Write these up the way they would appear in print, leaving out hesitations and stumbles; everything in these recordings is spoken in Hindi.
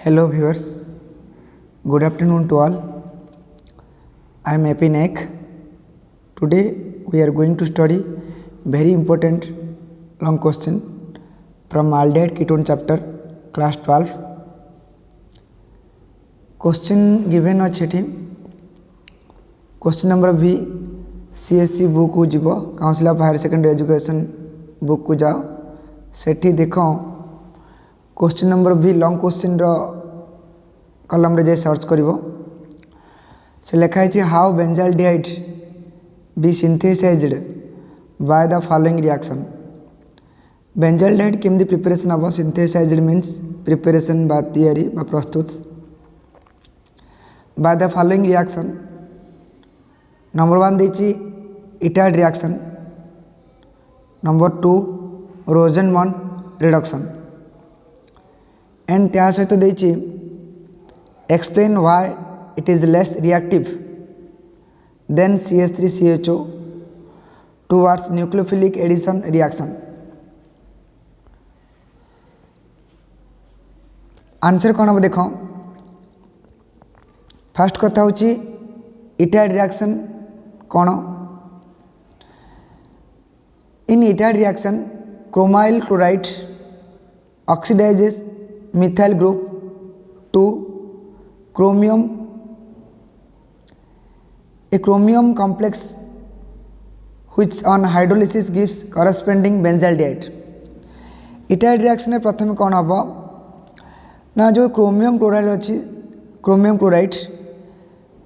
Hello viewers, good afternoon to all. I am Epi Naik. Today we are going to study very important long question from aldehyde ketone chapter class 12. Question given अच्छे question number भी CSC बुक को जीव council of higher secondary education book को जाओ सेठी देख क्वेश्चन नंबर भी लॉन्ग क्वेश्चन कलम रे जे सर्च करिवो से लिखाई है how benzaldehyde be synthesized by the following reaction benzaldehyde केमदी प्रिपरेशन हम सिंथेसाइज्ड मीन्स प्रिपरेशन बा तैयारी बा प्रस्तुत by the following reaction number 1 देची इटाइड reaction number 2 Rosenmund reduction and त्या सहित देची explain why it is less reactive than CH3CHO towards nucleophilic addition reaction. Answer कौन हम देख फास्ट कथा हूँ इटाइड रिएक्शन कौन इन इटाइड reaction chromyl chloride oxidizes methyl group to chromium a chromium complex which on hydrolysis gives corresponding benzaldehyde इटाइड रिएक्शन प्रथम कौन हम ना जो क्रोमियम क्लोराइड अच्छी क्रोमियम क्लोराइड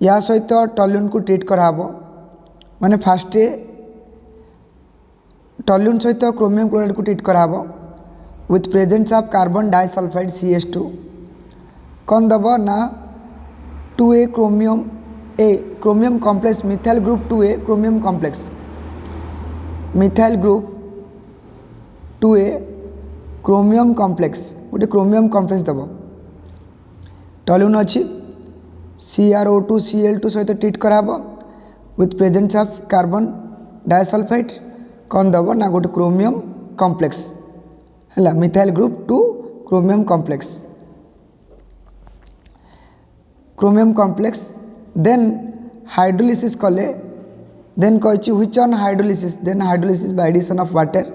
या सहित टॉल्यून को ट्रीट कराब माने फास्ट टॉल्यून सहित क्रोमियम क्लोराइड को ट्रीट कराब with presence of carbon disulphide CH2 कौन दब ना 2A chromium complex methyl group 2A chromium complex methyl group 2A chromium complex गोटे क्रोमियम कॉम्प्लेक्स दब टॉल्यून अच्छी CrO2 Cl2 सहित ट्रीट कराब with presence of carbon disulphide कौन दब ना गोटे क्रोमियम कॉम्प्लेक्स है methyl group 2 chromium complex chromium complex then hydrolysis कले देन कही which on hydrolysis then hydrolysis by addition of water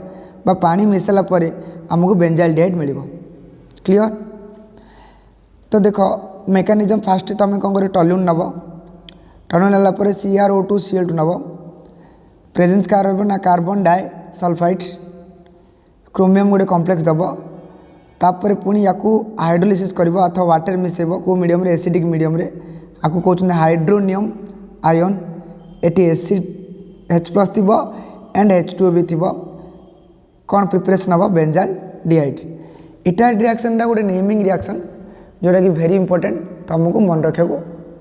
बा पानी मिसाला परे हमको बेंजाल्डिहाइड मिल क्लियर तो देख मेकानिजम फास्ट तुम कौन कर टॉल्यून नब टॉल्यून नाला CrO2 Cl2 नब प्रेजेंस का ना कार्बन डाई सल्फाइड क्रोमियम गोटे कॉम्प्लेक्स दब तापर पुणी या हाइड्रोलिसिस कर अथवा वाटर मिसेब को मीडियम एसिडिक मीडियम आपको कहते हाइड्रोनियम आयन एटी एसिड H+ थी एंड H2O भी थी कौन प्रिपरेशन हम बेंजाल्डिहाइड इटाइड रिएक्शन गोटे नेमिंग रिएक्शन जोटा कि वेरी इंपोर्टेंट तुमको मन रखा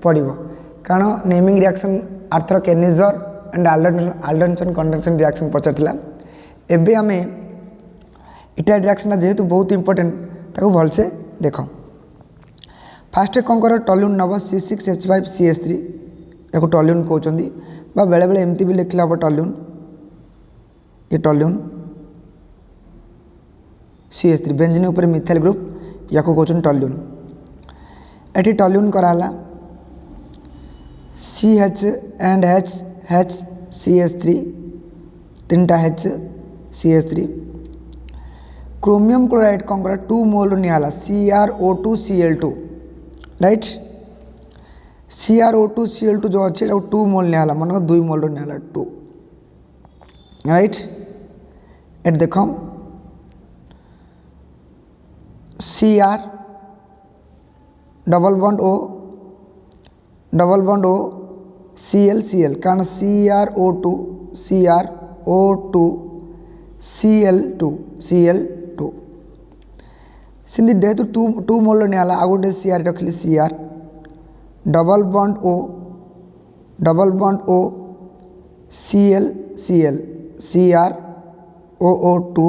पड़ो कारण नेमिंग रिएक्शन आर्थर केनिजर एंड आल्डनसन कंडक्शन रिएक्शन पचार एवं आम इटाइड रिएक्शन जेहेतु बहुत इंपोर्टेंट ताको भलसे देख फास्ट कौन कर टॉल्यून नब C6H5CH3 या टॉल्यून कहते बेले बेले एमती भी लिखला हम टॉल्यून ये टॉल्यून CH3 बेंजीन उपर मिथाइल ग्रुप या कहते टॉल्यून एटी टॉल्यून कराला CH एंड H CH3 तीनटा H CH3 क्रोमियम क्लोराइड कौन कर 2 मोल निहाला CrO2 Cl2 right CrO2 Cl2 जो अच्छे 2 मोल निहाला मन 2 मोल निहाला 2 राइट एट देख Cr double bond O Cl कारण CrO2 Cl2 सिंधी जेहेतु 2 मोल निहाला आ गोटे Cr रखली Cr double bond O Cl CrOO2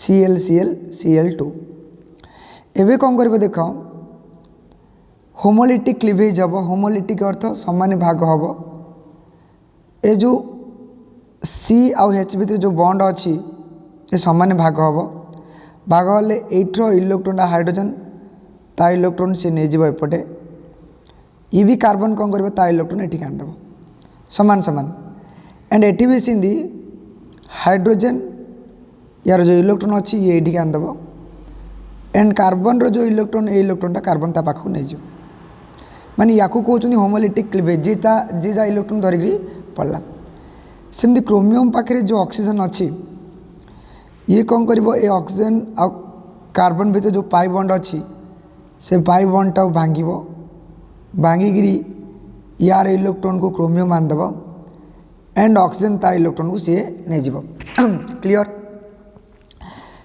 Cl एवं कौन कर देख होमोलिटिक क्लीवेज हम होमोलिटिक अर्थ समान भाग हम ए जो C आउ H भितर जो बॉन्ड अच्छी ये समान भाग हम भाग हेल्ले एट्र इलेक्ट्रॉन हाइड्रोजन ता इलेक्ट्रोन सी नहीं जीव एपटे ये भी कार्बन कौन कर ता इलेक्ट्रोन ये आनदेव सामान सामान एंड एटी भी सिंधी हाइड्रोजेन यार जो इलेक्ट्रोन अच्छी ये ये आनदेव एंड कार्बन रो जो इलेक्ट्रोन ए इलेक्ट्रोनटा कार्बन ता पाखु नहीं जाओ माने या कहते होमोलिटिक क्लीवेज जी जा इलेक्ट्रोन धरिकी पड़ला सेमती क्रोमियम पाखे जो ऑक्सीजन अच्छी ये कौन कर ऑक्सीजन आ कार्बन भीतर जो पाई बॉन्ड अच्छी से पाई बॉन्ड टा भांग भांगिकी यार इलेक्ट्रोन को क्रोमियम आनदेव एंड ऑक्सीजन ता इलेक्ट्रोन को सी नहीं जीव क्लियर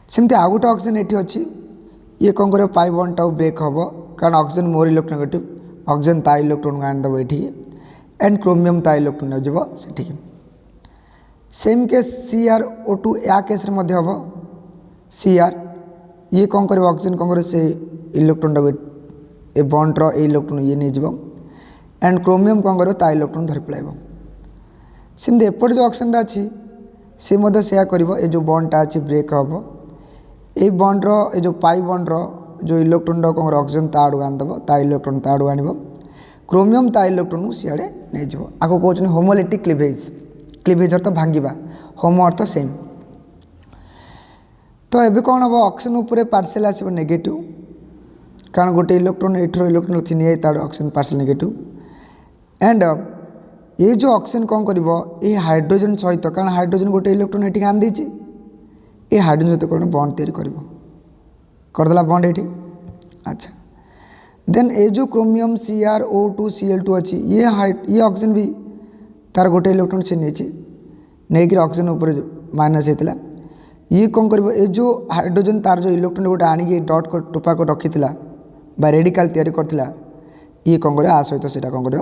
सेमती आउ गोटे ऑक्सीजन ये अच्छी ये कौन कर पाई बॉन्ड टा ब्रेक हम कारण ऑक्सीजन मोर इलेक्ट्रोनेगेटिव ऑक्सीजन ता इलेक्ट्रोन को आनदेव ये एंड क्रोमियम ता इलेक्ट्रोन जीव से सेम केस CrO2 या केस हम Cr ये कौन कर ऑक्सीजन कौन कर से इलेक्ट्रोन टा ए बॉन्ड रो इलेक्ट्रोन ये नहीं जीव एंड क्रोमियम कौन कर ता इलेक्ट्रोन धरी पलाइब सेमती एपटे जो ऑक्सीजन अच्छी सी से कर जो बॉन्ड टा अच्छी ब्रेक हम ये बॉन्ड रो ये जो पाई बॉन्ड रो जो इलेक्ट्रोन टा कौन ऑक्सीजन ता आड़ आनदेव ता इलेक्ट्रोन ता आड़ आन क्रोमियम ता इलेक्ट्रोन को सीआड़े नहीं जीव आपको कहते होमोलिटिक क्लीवेज क्लीवेज अर्थ भांगा होमो अर्थ सेम तो ये कौन हम ऑक्सीजन उपर पार्सल आसो नेगेटिव कारण गोटे इलेक्ट्रोन एठर इलेक्ट्रोन अच्छी नहीं तार ऑक्सीजन पार्सल नेगेटिव एंड ये जो ऑक्सीजन कौन कर ये हाइड्रोजन सहित कारण हाइड्रोजन गोटे इलेक्ट्रोन ये आन देती ये हाइड्रोजन सहित कौन बॉन्ड तैयारी करदेला बॉन्ड ये अच्छा देन ये जो क्रोमियम CrO2 Cl2 अच्छी ये ऑक्सीजन भी तार गोटे इलेक्ट्रोन से नहीं ऑक्सीजन उपर माइनस होता ये कौन कर ये जो हाइड्रोजन तार जो इलेक्ट्रोन गोटे आनिक डट को टोपा को रखी बा रेडिकल तैयारी करथिला ये कौन कर आ सहित से कौन कर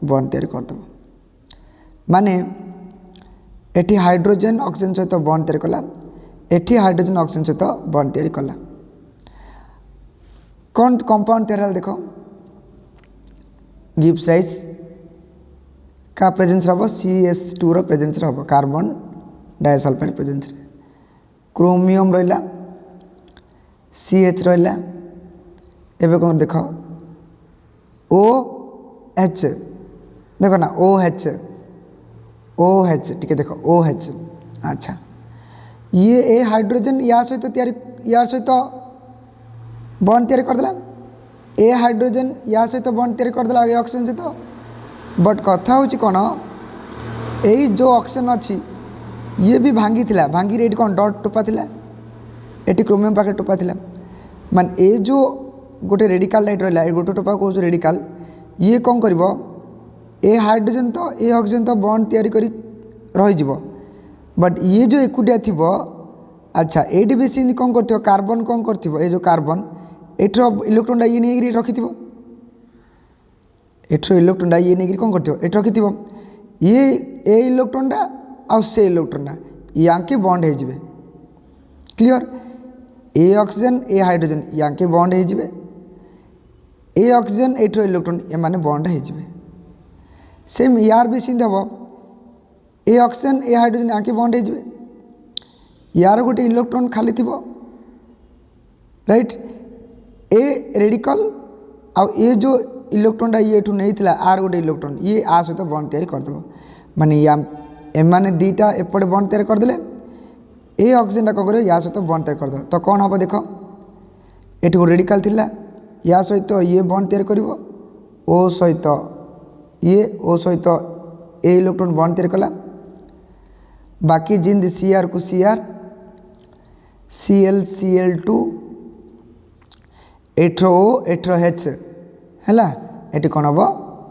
बॉन्ड तैयारी करदेव माने एठी हाइड्रोजन ऑक्सीजन सहित बॉन्ड तैयारी कला एठी हाइड्रोजन ऑक्सीजन सहित बॉन्ड तैयारी कला कौन कंपाउंड तैयार देख गिव्स राइज का प्रेजेंस हम CH2 रो प्रेजेंस हम कार्बन डाइसल्फाइड प्रेजेंस क्रोमियम रहा CH रहा एवं कौन देख OH देख ना OH टी देख OH अच्छा ये ए हाइड्रोजन या सहित यार सहित बॉन्ड तैयारी करदेला ए हाइड्रोजन या सहित बॉन्ड तैयारी करदेला ए ऑक्सीजन सहित बट कथा हूँ कौन यही जो ऑक्सीजन अच्छी ये भी भांगी ये कौन डट टोपा ये क्रोमियम पाखे टोपा मान ये जो गोटे रेडिकल लाइट रहा गोटे टोपा कौन रेडिकल ये कौन कर ए हाइड्रोजन तो ए ऑक्सीजन तो बॉन्ड तैयारी कर रही बट ये जो एकुटिया थी अच्छा ये भी सी कौन कर कार्बन कौन कर ये जो कार्बन एठर इलेक्ट्रोन ये नहीं रखी एठर इलेक्ट्रोन ये नहीं कौन कर रखी ये ए इलेक्ट्रोनटा आ से इलेक्ट्रोनटा यांके बॉन्ड हो क्लियर ए ऑक्सीजन ए हाइड्रोजन यांके बॉन्ड हो ए ऑक्सीजन एठर इलेक्ट्रोन एमाने बॉन्ड हो सेम यार भी सीध हम ए ऑक्सीजन ए हाइड्रोजन यांके बॉन्ड हो यार गोटे इलेक्ट्रोन खाली थी राइट ए रेडिकल आउ ए जो इलेक्ट्रोनटा ये नहीं था आर गोटे इलेक्ट्रोन ये आ सहित बॉन्ड तैयारी करदेव माने एमाने दीटा एपटे बॉन्ड तैयारी करदेले ए ऑक्सीजन कौन कर या सहित बॉन्ड तैयारी करदेव तो कौन हम देख ये गोटे रेडिकल थिला या सहित ये बॉन्ड तैयारी कर ओ सहित ए इलेक्ट्रोन बॉन्ड तैयारी कला बाकी जिंद Cr को Cr Cl2 एठर O एठर H है ये कौन हम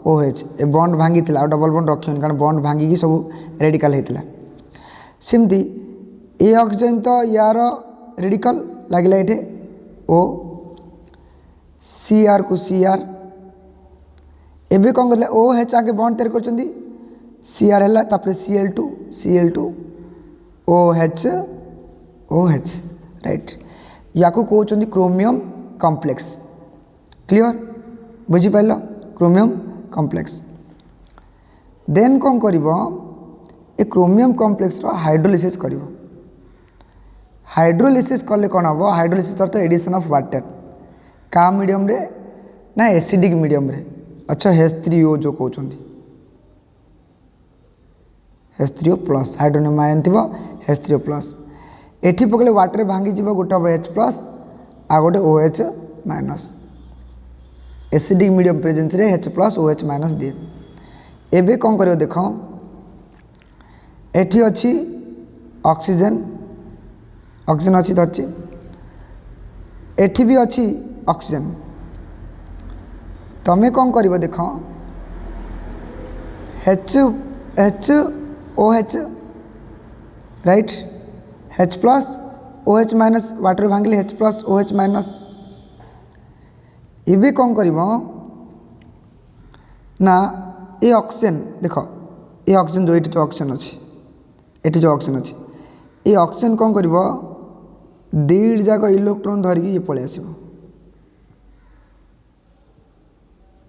OH ए बॉन्ड भांगी डबल बॉन्ड रखिए कारण बॉन्ड भांगिकी सब रेडिकल होता सेमती ए ऑक्सीजन तो यार रेडिकल लगे ये O Cr को Cr एबे कौन कर OH आगे बॉन्ड तैयार कर Cr है Cl2 OH राइट या कहते क्रोमियम कॉम्प्लेक्स क्लियर बुझीपार क्रोमियम कॉम्प्लेक्स देन कौन कर क्रोमियम कॉम्प्लेक्स हाइड्रोलिसिस कर हाइड्रोलिसिस कले कौन हम हाइड्रोलिसिस अर्थ एडिशन ऑफ वाटर का मीडियम रे ना एसिडिक मीडियम रे। अच्छा H3O जो कहते H3O प्लस हाइड्रोनियम आयन थी H3O प्लस एठी पकड़े वाटर भांगी जीव गोटे हम H प्लस आ गोटे OH minus acidic medium presence रे H प्लस OH माइनस दिए। एबे कौन करियो देख एठी अच्छी ऑक्सीजन ऑक्सीजन अच्छी धरची एठी भी अच्छी ऑक्सीजन तमें कौन कर देख HOH right H plus OH minus water भांगिले H प्लस OH माइनस इबे कौन कर ना ये ऑक्सीजन देख ये ऑक्सीजन जो ये जो ऑक्सीजन अच्छी ये जो ऑक्सीजन अच्छी ये ऑक्सीजन कौन कर दीड जाक इलेक्ट्रॉन धरिकी ये पलि आस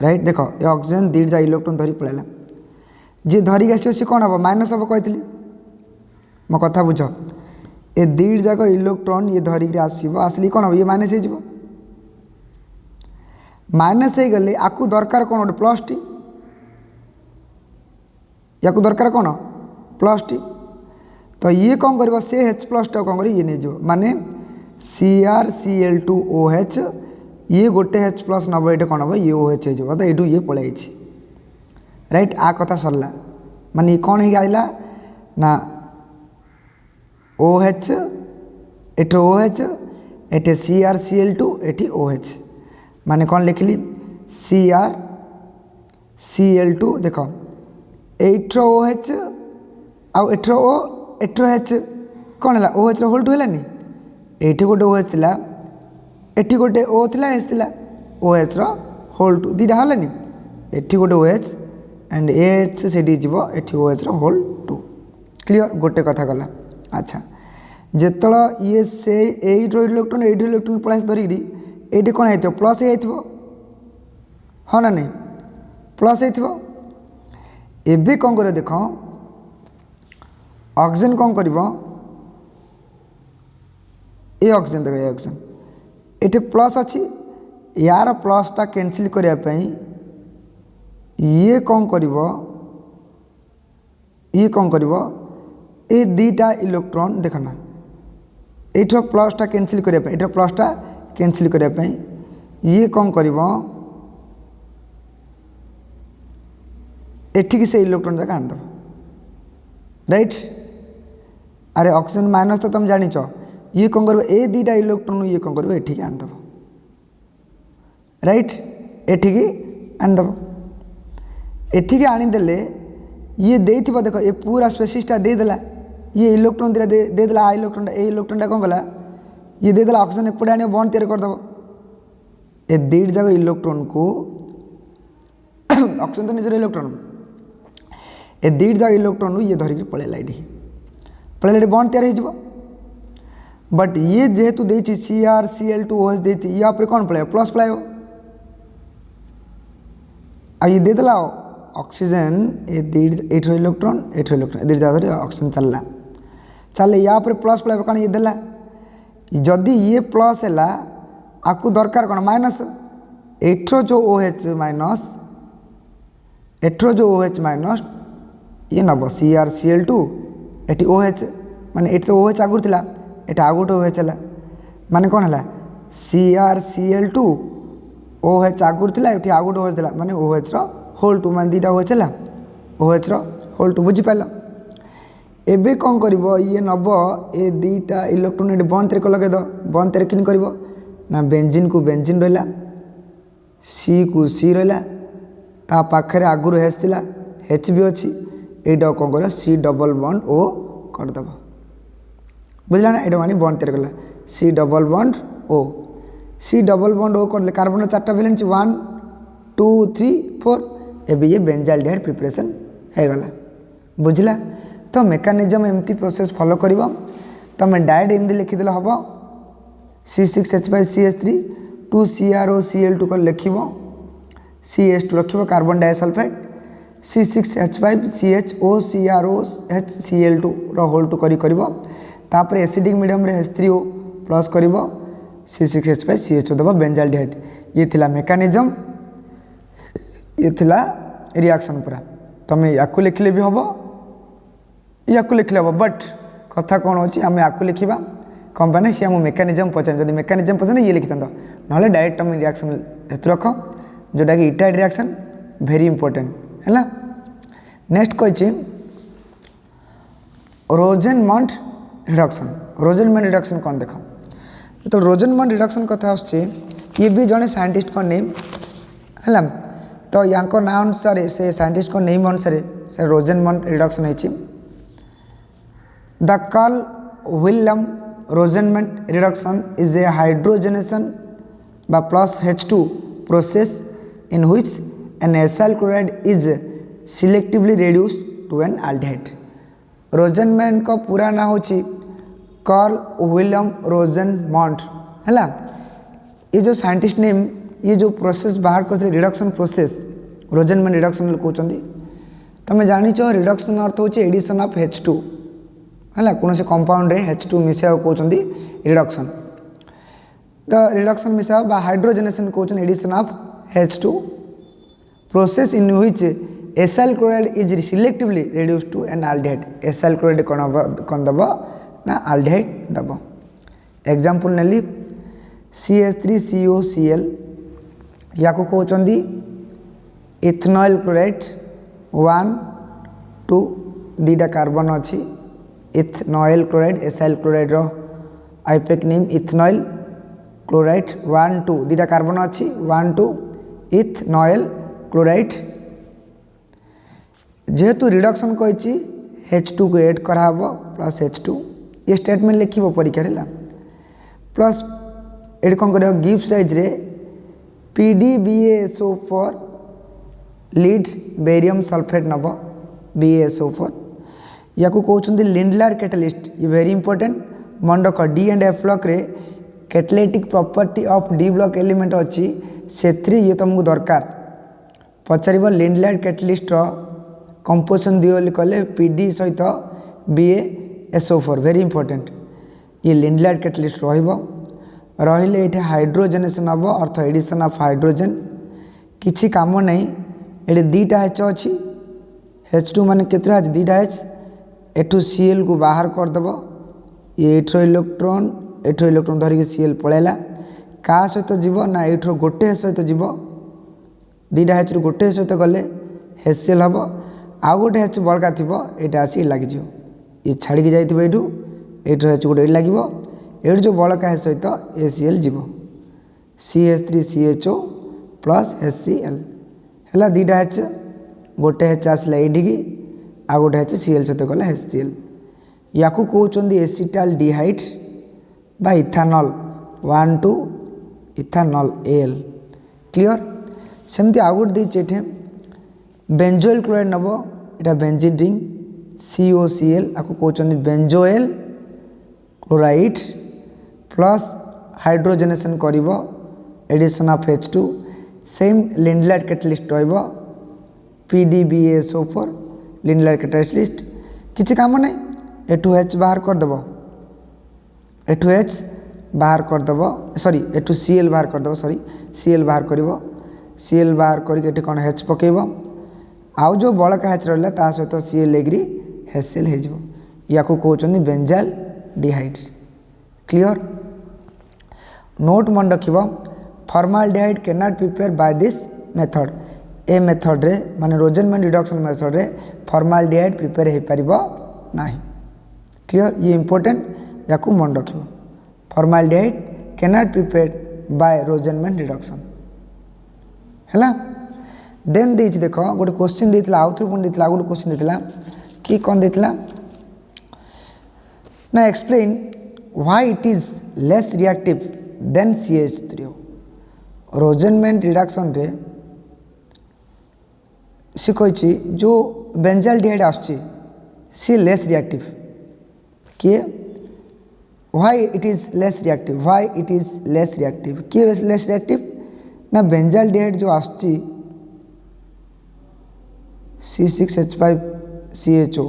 राइट देख ये ऑक्सीजन दीड जाक इलेक्ट्रॉन धरिक पलैला जी धरिक आस कौन हम माइनस हम कही मो कथा बुझ ए दीड जाक इलेक्ट्रॉन ये धरिक आसली कौन हम ये माइनस हो माइनस हो गले आपको दरकार कौन गोटे प्लस टी या दरकार कौन प्लस टी तो ये कौन कर से H प्लस टा कौन कर ये नहीं जो माने CrCl2OH ये गोटे H प्लस नब ये कौन हम ये OH हो तो ये पलि राइट आ कथा सरला माने ये कौन है आइला ना OH एटे OH एटे CrCl2 एटी OH माने कौन लिखली CrCl2 देख एट्र OH आउ एट्र O एट्र H कौन है OH होल टू है एटी गोटे OH थिला एटी गोटे O थिला H थिला OH होल टू दीटा हलानी एटी गोटे OH एंड AH से एटी OH होल टू क्लियर गोटे कथा गला। अच्छा जेतल ये से इलेक्ट्रॉन पलि धरिकी ये कौन है प्लस हो हाँ ना नहीं प्लस हो एबे कौन कर देख ऑक्सीजन कौन कर ये ऑक्सीजन देख ये ऑक्सीजन ये प्लस अच्छी यार प्लसटा कैंसिल करने ये कौन कर ये कौन कर ये दीटा इलेक्ट्रॉन देखना ये प्लसटा कैंसिल करने ये प्लसटा कैंसिल करने ये कौन कर एठिकी से इलेक्ट्रॉन जाक आनद राइट अरे ऑक्सीजन माइनस तो तुम जानिच ये कौन कर ए दीटा इलेक्ट्रॉन ये कौन कर एठिकी आनद राइट एठिकी आनद एठिकी आनीदेले ये देथिबा देख ये पूरा स्पेसीसटा देदेला ये इलेक्ट्रॉन दिला देदेला आ इलेक्ट्रॉन ए इलेक्ट्रॉनटा कौन गला ये देदेला ऑक्सीजन एपटे आने बॉन्ड तैयार करदेव ए दीड जाक इलेक्ट्रॉन को ऑक्सीजन तो निजर इलेक्ट्रॉन ए दीड जाक इलेक्ट्रॉन ये धरिक पलैला पलैला बॉन्ड तैयार हो बट ये जेहेतु देती CrCl2OH देती या कौन पलैब प्लस पलैब आ ये देदेला ऑक्सीजन ए दीड एठो इलेक्ट्रॉन दीड जाक ऑक्सीजन चलला चले या प्लस पलैब कौन ये देला जदि ये प्लस है आपको दरकार कौन माइनस एठो जो OH माइनस एठो जो OH माइनस ये नब CrCl2 एटी OH माने एटी तो OH आगुर थिला एटा आगुट OH है माने कौन है CrCl2 OH आगुर थिला एटी आगुट OH थिला माने OH होल टू माने दीटा OH है OH होल टू बुझी पाल एबे कौन कर ये नब ए दीटा इलेक्ट्रॉन ये बंद तेरे को लगे दो बंद तेरे किन कर ना बेंजीन को बेंजीन रहा सी को सी रहा ता पाखे आगुरी H थिला H भी अच्छी यहीटा कौन कर C डबल बॉन्ड O करदेव बुझला ना ये मानी बंद तैयार कला C double bond O C double bond O कर कार्बन चार्टा वैलेंस 1 2 3 4 एबे ये बेंजाल्डिहाइड प्रिपरेशन हो गला बुझला तो मेकानिजम एमती प्रोसेस फॉलो कर तुम डायरेक्ट एमती लिखिदेले हम C6H5CH3 2CrOCl2 कर लिख CH2 रख carbon disulphide C6H5CHOCrOHCl2 whole two तापर एसिडिक मीडियम H3O प्लस कर C6H5CHO दबा बेंजाल्डिहाइड। ये थिला मेकानिज्म, ये थिला रिएक्शन पूरा। तमें याकू लिखले भी हम, याकू लिखले हम, बट कथा कौन होची आम याकू लिखा कम पाने सी आम मेकानिज्म पचार, जब मेकानिज्म पचार ये लिखि था ना डायरेक्ट तुम रिएक्शन हेतु रख जोटा कि इटाइड रिएक्शन वेरी इंपोर्टेंट है। नेक्स्ट कही रोजेनमंड रिडक्शन। रोजेनमंड रिडक्शन कौन देख, तो रोजेनमंड रिडक्शन कथा आसुचे ये भी जड़े साइंटिस्ट को नेम है। तो या ना अनुसार से साइंटिस्ट को नेम अनुसार से रोजेनमंड रिडक्शन है। The Karl William Rosenmund reduction is a hydrogenation by plus H2 process in which an acyl chloride is selectively reduced to an aldehyde। रोजेनमैन का पूरा ना होची कार्ल विलियम रोजेनमंड है। ये जो साइंटिस्ट नेम ये जो प्रोसेस बाहर करते रिडक्शन प्रोसेस रोजेनमैन रिडक्शन कहते। तुम जाच रिडक्शन अर्थ हो एडिशन ऑफ H2 है, कौन से कंपाउंड रे H2 मिसा कहते रिडक्शन। द रिडक्शन मिसा बा हाइड्रोजनेशन कहते addition of H2 process in which acyl chloride is selectively reduced to an aldehyde. Acyl chloride कौन दब ना अल्डिहाइड दब। एग्जांपल नेली CH3COCl या को कहते इथेनॉल क्लोराइड 1 2 2टा कार्बन अच्छी इथेनॉल क्लोराइड एसाइल क्लोराइड रो आईपेक नेम इथेनॉल क्लोराइड 1 2 2टा कार्बन अच्छी 1 2 इथेनॉल क्लोराइड। जेहेतु रिडक्शन कही H2 को एड कराब प्लस H2 ये स्टेटमेंट लिख परीक्षा प्लस ये कौन कर गिब्स राइज रे PdBaSO4 लीड बेरियम सल्फेट नब BaSO4 या को कहते लिंडलार कैटालिस्ट। ये वेरी इंपोर्टेंट मन रख D एंड F ब्लॉक रे catalytic property of D block element अच्छी से ये तुमको दरकार पचार लिंडलार कैटालिस्ट कंपोजिशन दियो कले PD सहित BaSO4 वेरी इंपोर्टेंट। ये लिंडलार कैटालिस्ट रहिले ये हाइड्रोजनेशन हम अर्थ एडिशन ऑफ हाइड्रोजन किसी काम नहीं। ये 2टा H अच्छी H2 मान के 2टा H एठू Cl को बाहर करदेव ये एठर इलेक्ट्रोन धरिक Cl पलैला क्या सहित जीव ना एठर गोटे सहित जीव 2टा H रु गोटे सहित गले HCl हम आउ गोटे H बड़का थी यहाँ आसी लग ये छाड़ी जाइए एठर H गोटे लगे ये जो बड़का H सहित ACl जीव CH3CHO प्लस HCl है। 2टा H गोटे H आसला ये आ गोटे H Cl सहित गला HCl या को कहते एसिटाल्डिहाइड बा इथानॉल 1 2 इथानॉल Al क्लियर। सेमती आउ गोटे देखे बेंजोइल क्लोराइड नब यहाँ बेंजीन रिंग COCl आपको कहते बेंजोइल क्लोराइड प्लस हाइड्रोजनेशन कर addition of H2 same Lindlar catalyst रहिबो PdBaSO4 लिंडलार कैटालिस्ट किसी काम नहीं एठू H बाहर करदेव एठू H बाहर करदेव सॉरी एठू Cl बाहर करदेव सॉरी Cl बाहर कर Cl बाहर करके कौन H पकेब आउ जो बड़का H रहा ता सहित Cl एग्री HCl हो या को कहते बेंजाल डिहाइड क्लियर। नोट मन रख formaldehyde can not prepare by this method a method रे माने रोजेनमैन रिडक्शन मेथड रे फॉर्माल्डिहाइड प्रिपेयर हो पार ना क्लियर। ये इंपोर्टेंट या को मन रख formaldehyde can not prepare by Rosenmund reduction है। देन देख देख गोटे क्वेश्चन देता आउ थे पुणी देता गोटे क्वेश्चन देता कि कौन देता ना explain why it is less reactive than CH3। Rosenmund reduction रे सी कही जो बेंजाल्डिहाइड आसुची सी लेस रिएक्टिव किए why it is less reactive why it is less reactive किए लेस रिएक्टिव ना बेंजाल्डिहाइड जो आसुची C6H5CHO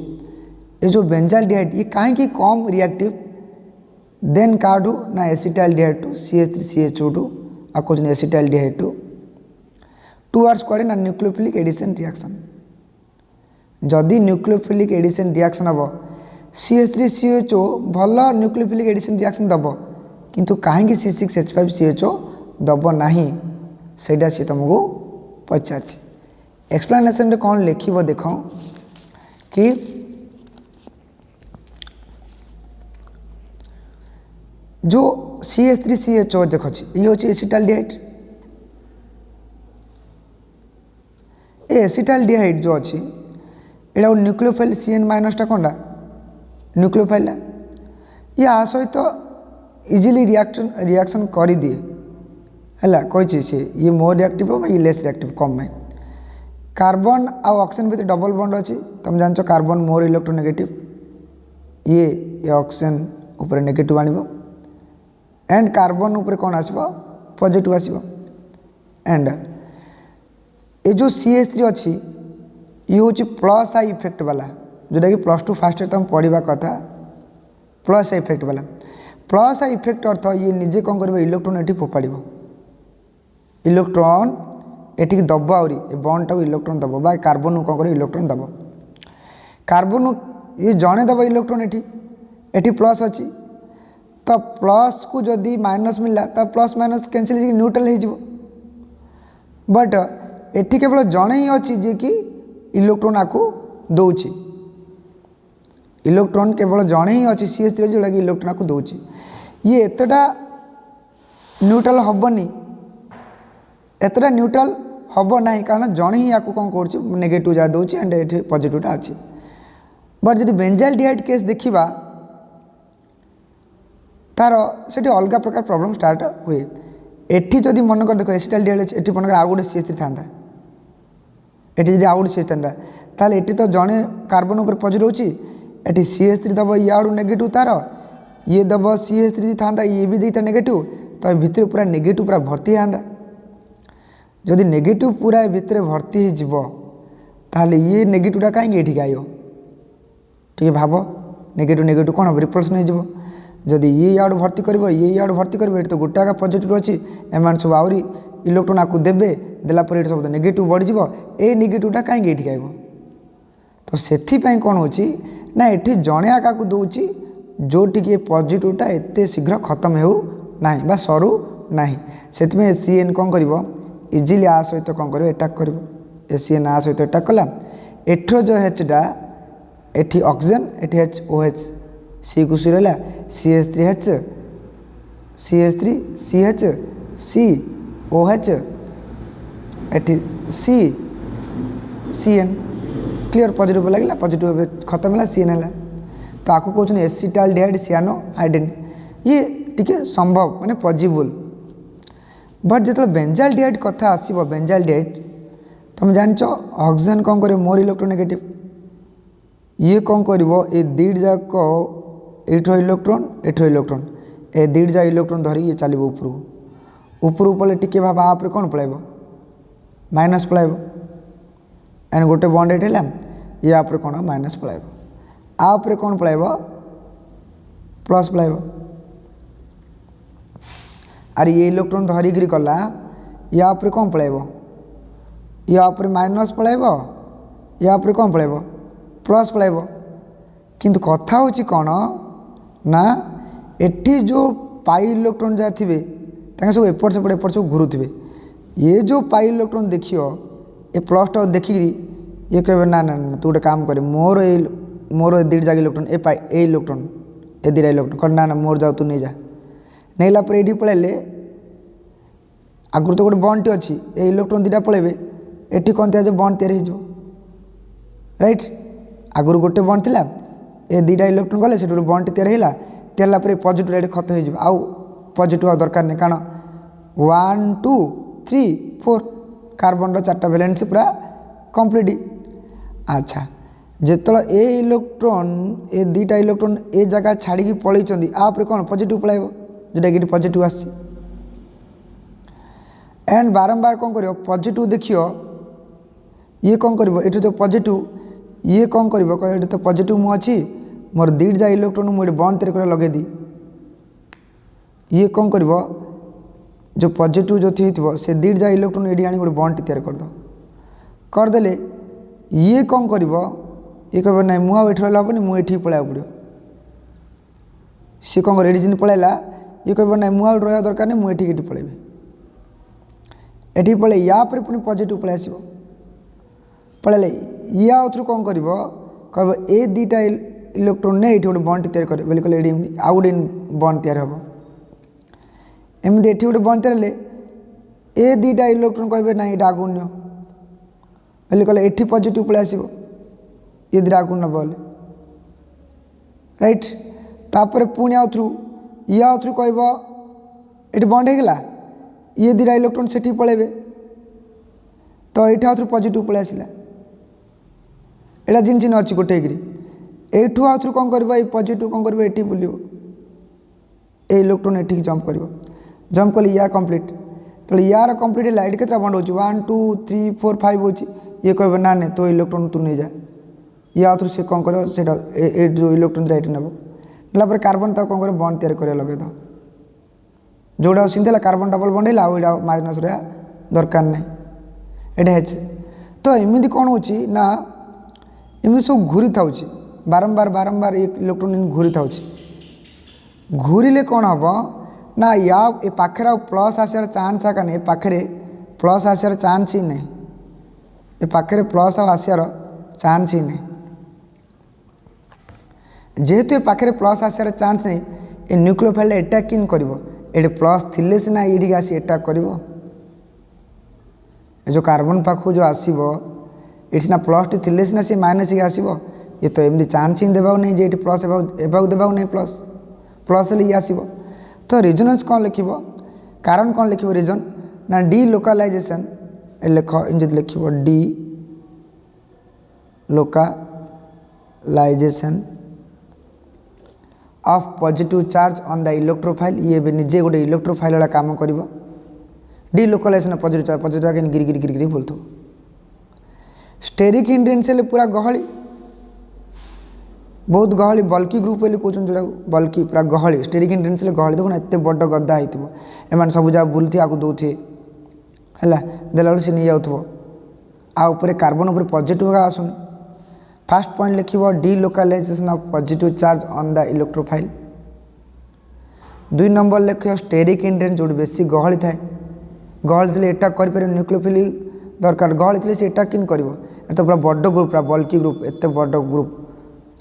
ये जो बेंजाल्डिहाइड ये कहीं कम रिएक्टिव देन काठू ना एसिटाल्डिहाइड टू CH3CHO टू आ कौन एसिटाल्डिहाइड टू 2 आवर्स कड़े ना न्यूक्लियोफिलिक एडिशन रिएक्शन जदि न्यूक्लियोफिलिक एडिशन रिएक्शन हम CH3CHO भल न्यूक्लियोफिलिक एडिशन रिएक्शन दब किंतु कहीं C6H5CHO दब नहीं सेटा सी तुमको पचार एक्सप्लेनेशन रे कौन लिख देख कि जो CH3CHO देख ये हूँ एसिटाल्डिहाइड एसिटाल्डिहाइड जो अच्छी यहाँ न्यूक्लियोफाइल CN- टा कौनटा न्यूक्लियोफाइल ये आ सहित इजिली रिएक्शन कर दिए है कही सी ये मोर रिएक्टिव ये लेस रिएक्टिव कम में कार्बन आउ ऑक्सीजन भितर डबल बॉन्ड अच्छी तुम जान कार्बन मोर इलेक्ट्रोनेगेटिव ये ऑक्सीजन ऊपर नेगेटिव आनिबो एंड कार्बन ऊपर कौन आसब पॉजिटिव आसब एंड ये जो CH3 अच्छी ये हूँ प्लस आई इफेक्ट वाला जोटा कि +2 फास्ट तुम पढ़ा कथा प्लस आई इफेक्ट वाला प्लस आई इफेक्ट अर्थ ये निजे कौन कर इलेक्ट्रोन ये फोपाड़ इलेक्ट्रोन एटिक दब आहरी बॉन्ड टाक इलेक्ट्रोन दब बा कार्बन कौन कर इलेक्ट्रोन दब कार्बन ये जड़े दब इलेक्ट्रोन एटी प्लस अच्छी तो प्लस को जदि माइनस मिलला तो प्लस माइनस कैंसिल न्यूट्रल हो बट एटी केवल जड़े ही अच्छी जी कि इलेक्ट्रोन आपको दौची इलेक्ट्रोन केवल जड़े ही अच्छी CH3 जोड़ा कि इलेक्ट्रोन आपको दौची ये एतटा न्यूट्रल हेनी एतटा न्यूट्रल हम ना कारण जड़े ही आपको कौन कर नेगेटिव जहाँ दौर एंड ये पॉजिटिवटा अच्छी बट जब बेंजाल्डिहाइड केस देखा तार से अलग प्रकार प्रॉब्लम स्टार्ट हुए एटी जदि मनकर देख एसिटाल्डिहाइड अच्छे ये मनकर आउ गोटे CH3 था ये आउ गोटे CH3 था ताल ये तो जड़े कार्बन उपर पॉजिटिव अच्छी ये CH3 दब इू नेगेटिव तार ये दब CH3 था ये भी देता नेगेटिव तो भितर पूरा नेगेटिव पूरा भर्ती हाँ जदि नेगेटिव पूरा भितर भर्ती ताहले ये नेगेटिवटा कहीं ये आयो ठीक भाव नेगेटिव नेगेटिव कौन हम रिपल्सन हो जदि ये याड भर्ती कर ये याड भर्ती कर तो गोटे आगे पॉजिटिव अच्छी एम सब आहरी इलेक्ट्रोन आपको देवे देलापर ये सब नेगेटिव बढ़ी ये नेगेटिवटा कहीं ये आए तो से कौन हो ना ये जड़े आका दौर जो टी पॉजिटिवटा एत शीघ्र खत्म हो ना बा सरू ना से CN कौन कर इजिली आ सहित कौन कर अटाक कर CN आ सहित अटाक कला एठर जो Hटा एटी ऑक्सीजन एटी HOH C को सी रहा CH3H CH3 CH COH एटी C CN क्लियर पॉजिटिव लगे पॉजिटिव खत्म है CN है तो आपको कहते एसिटाल्डिहाइड सियानोहाइड्रेन ये टिके संभव माने पॉजिबल बट जो बेंजाल्डिहाइड कथा आसो बेंजाल्डिहाइड तुम जान ऑक्सीजन कौन कर मोर इलेक्ट्रोनेगेटिव ये कौन कर ये दुईट जाक एठ इलेक्ट्रोन इलेक्ट्रोन ए दुईट जा इलेक्ट्रोन धरी ये चलो ऊपर पड़े टी भाव आपरे कौन पलैब माइनस पलैब एंड गोटे बॉन्ड एट है ये आपरे कौन माइनस पलैब आपरे कौन पलैब प्लस पलैब अरे ये इलेक्ट्रोन धरिकी गला या आपरे कौन पलैब या आपरे माइनस पलैब या आपरे कौन पलैब प्लस पलैब किंतु कथा होची कौन ना एटी जो पाई इलेक्ट्रोन जहाँ थे सब एपट सब घुरुवे ये जो पाई इलेक्ट्रोन देखियो ये प्लसटा देखिकी ये कहे ना ना ना तू गोटे काम करे मोर दुईट जाग इलेक्ट्रोन ए इलेक्ट्रोन ए दुईटा इलेक्ट्रोन कह ना ना मोर जाओ तू नहीं जा नैला ये पलैले आगुरी तो गोटे बॉन्ड टी अच्छी ए इलेक्ट्रोन दुईटा पलैबे एटी कौन जो बॉन्ड तैयारी हो राइट आगुरी गोटे बॉन्ड थिला ए दुईटा इलेक्ट्रोन गले से बॉन्ड तैयार है पॉजिटिव ये खत्म हो आउ पॉजिटिव दरकार नहीं कारण 1 2 3 4 कार्बन रो 4टा वैलेंस पूरा कंप्लीट अच्छा जिते ए इलेक्ट्रोन ए दुईटा इलेक्ट्रोन ए जगह छाड़ी पलैंट आप कौन पॉजिटिव पलैब जोटा कि पॉजिटिव आसी एंड बारंबार कौन कर पॉजिटिव देखियो ये कौन कर ये तो पॉजिटिव ये कौन कर तो पॉजिटिव मुझे मोर दुईट जा इलेक्ट्रोन मुझे बॉन्ड तैयार कर लगे दी ये कौन कर जो पॉजिटिव जो थी से दीटा इलेक्ट्रॉन ये आनी गोटे बॉन्ड तैयार करदे ये कौन कर ये कह ना मुझे रहा हेनी मुझे पलैया पड़ो सी कौन कर ये पलैला ये कह ना मुझे रहा दरकार नहीं मुझे पलैबी ये पलि या पुणी पॉजिटिव पलि आस पलैले ये आउ थ्रू कौन कर कह ए दीटा इलेक्ट्रॉन ने ये गोटे बॉन्ड तैयार करे बोली कहले आउ गोटे बॉन्ड तैयार हम एमती ये गोटे बॉन्ड तैयार ए दीटा इलेक्ट्रॉन कहे ना ये आगू नि बोली कहले ये पॉजिटिव पलि आस ये दिटा आगू नब बोले राइट तापर पुणी आउ थ्रू कह ये बॉन्ड होगा ये दिटा इलेक्ट्रॉन से पलैबे तो ये आउ थ्रू पॉजिटिव पलि आसला यहाँ जिन जिन अच्छी गोटे एठू आउ थ्रू कौन कर पॉजिटिव कौन कर ये बुल ए इलेक्ट्रॉन ये जंप कर जंप कले या कंप्लीट तो यार कंप्लीट है ये केतटा बॉन्ड हो 1 2 3 4 5 हो ये कह ना नहीं तो इलेक्ट्रॉन तू नहीं जा ये आउ थ्रू से कौन कर जो इलेक्ट्रॉन ये नब नापर कार्बन तक कौन कर बॉन्ड तैयार कर लगे तो जोड़ा सीधा कार्बन डबल बॉन्ड है आउ माइनस रहा दरकार नहीं ये तो एमती कौन हो ना एमती सब घूरी था बारंबार बारंबार एक इलेक्ट्रॉन घूरी था घूरिले कौन हम ना या ए पाखे प्लस आसार चान्स आका नहीं पाखे प्लस आसार चान्स ही नहीं ए पाखे प्लस आसार चान्स ही नहीं जेहेतु ए पाखे प्लस आसार चान्स नहीं ए न्यूक्लियोफाइल अटैक किन कर ये प्लस थिले सीना ये आसी अटैक कर जो कार्बन पाखु जो आसो ये सीना प्लस टी थिले सीना सी माइनस ही आसो ये तो एमती चान्स ही देवा नहीं जे प्लस देवा नहीं प्लस प्लस ये आसो तो रिजोनेंस कौन लिख कारण कौन लिख रिजन ना डी लोकालाइजेशन लिख जो लिख delocalization of positive charge on the electrophile ये भी निजे गोटे इलेक्ट्रोफाइल वाला काम कर डी लोकालाइजेशन पॉजिटिव चार्ज गिरी गिरी गिरी गिरी बोलते स्टेरिक इंटेंसिल पूरा गहली बहुत गहली बल्कि ग्रुप बोली कहते जो बल्कि पूरा गहली स्टेरिक इंटेंसिल गहली देखो एत बड़ गदा होती एम सब जगह बुलती आपको दौथे है देला सी नहीं जाऊ आउे कार्बन उपर पॉजिटिव आसुनी फास्ट पॉइंट लिख delocalization of positive charge on the electrophile 2 number लिख स्टेरिक इंटेंस जो बेसी गहली थाए गहली थे एटाक कर न्यूक्लियोफिल दरकार गहली थे एटाक किन कर तो पूरा बड़ ग्रुप पूरा बल्कि ग्रुप एत बड़ ग्रुप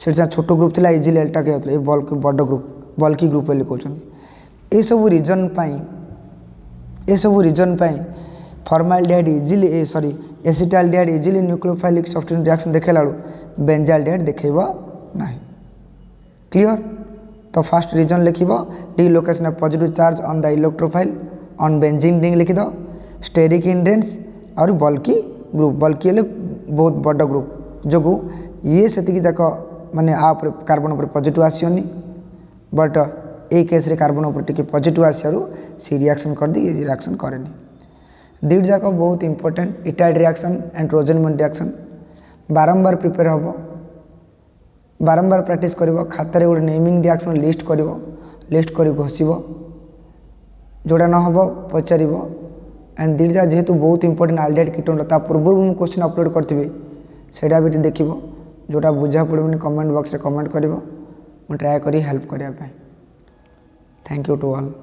से छोट ग्रुप था इजिली एटाक होता है बल्कि बड़ ग्रुप बल्कि ग्रुप बोली कहते ये सब reason formaldehyde easily sorry acetaldehyde easily nucleophilic substitution reaction देखला बेंजाल्डिहाइड देखब ना क्लियर तो फास्ट रीजन लिख delocalization of positive charge on the electrophile on benzene ring लिखिद स्टेरिक इंडेंस और बल्कि ग्रुप बल्कि बहुत बड़ ग्रुप जो ये से माने आप कार्बन उपर पॉजिटिव आसनी बट ए केस रे कार्बन उपर टिके पॉजिटिव आसू सी रिएक्शन कर दी ये रिएक्शन करेनि दुईट जाक बहुत इंपोर्टेंट इटाइड रिएक्शन एंड रोजेनमैन रिएक्शन बारंबार प्रिपेयर हम बारंबार प्रैक्टिस कर खातार गोटे नेमिंग रिएक्शन लिस्ट कर घोषिब जोड़ा न हम पचार एंड दुईटा जेहेतु बहुत इंपोर्टेंट आल्डिहाइड कीटोन पूर्व मुझे क्वेश्चन अपलोड करी से भी देख जोटा बुझा पड़े कमेंट बॉक्स रे कमेंट कर ट्राए करी हेल्प करने थैंक यू टू ऑल।